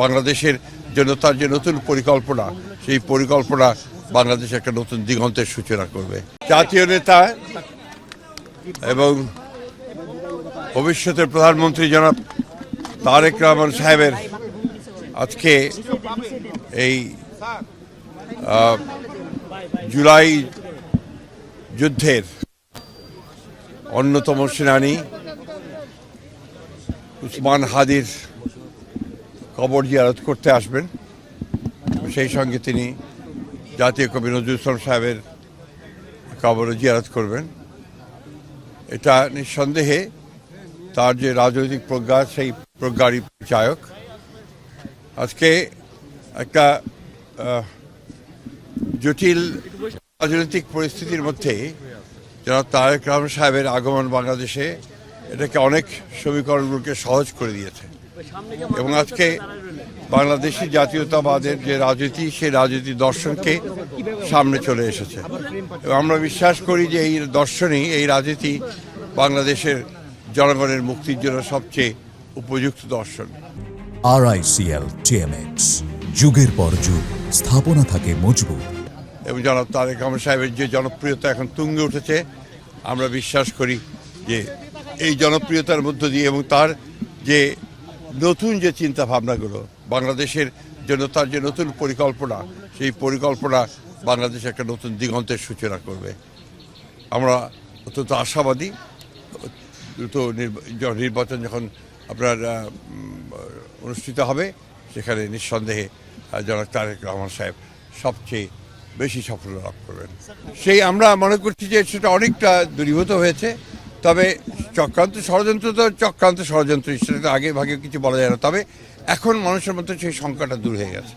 বাংলাদেশের জন্য তার যে নতুন পরিকল্পনা, সেই পরিকল্পনা বাংলাদেশ একটা নতুন দিগন্তের সূচনা করবে। জাতীয় নেতা এবং ভবিষ্যতের প্রধানমন্ত্রী জনাব তারেক রহমান সাহেবের আজকে এই জুলাই যুদ্ধের অন্যতম সেনানী উসমান হাদির কবর জিয়ারত করতে আসবেন। সেই সঙ্গে তিনি জাতীয় কবি নজরুল ইসলাম সাহেবের কবর জিয়ারত করবেন। এটা নিঃসন্দেহে তার যে রাজনৈতিক প্রজ্ঞা, সেই প্রজ্ঞারই পরিচায়ক। আজকে একটা জটিল রাজনৈতিক পরিস্থিতির মধ্যে জনাব তারেক রহমান সাহেবের আগমন বাংলাদেশে এটাকে অনেক সমীকরণগুলোকে সহজ করে দিয়েছে এবং আজকে বাংলাদেশি জাতীয়তাবাদের যে রাজনীতি, সেই রাজনীতি দর্শনকে সামনে চলে এসেছে এবং আমরা বিশ্বাস করি যে এই দর্শনই, এই রাজনীতি বাংলাদেশের জনগণের মুক্তির জন্য সবচেয়ে উপযুক্ত দর্শন। RICL TMX, যুগের পর যুগ স্থাপনা থাকে মজবুত। এবং জনাব তারেক রহমান সাহেবের যে জনপ্রিয়তা এখন তুঙ্গে উঠেছে, আমরা বিশ্বাস করি যে এই জনপ্রিয়তার মধ্য দিয়ে এবং তার যে নতুন যে চিন্তা ভাবনাগুলো, বাংলাদেশের জন্য তার যে নতুন পরিকল্পনা, সেই পরিকল্পনা বাংলাদেশ একটা নতুন দিগন্তের সূচনা করবে। আমরা অত্যন্ত আশাবাদী। দ্রুত নির্বাচন যখন আপনার অনুষ্ঠিত হবে, সেখানে নিঃসন্দেহে জনাব তারেক রহমান সাহেব সবচেয়ে বেশি সাফল্য লাভ করবেন। সেই আমরা মনে করছি যে সেটা অনেকটা দূরীভূত হয়েছে। তবে চক্রান্ত ষড়যন্ত্র সেটা আগে ভাগে কিছু বলা যায় না। তবে এখন মানুষের মধ্যে সেই সংখ্যাটা দূর হয়ে গেছে।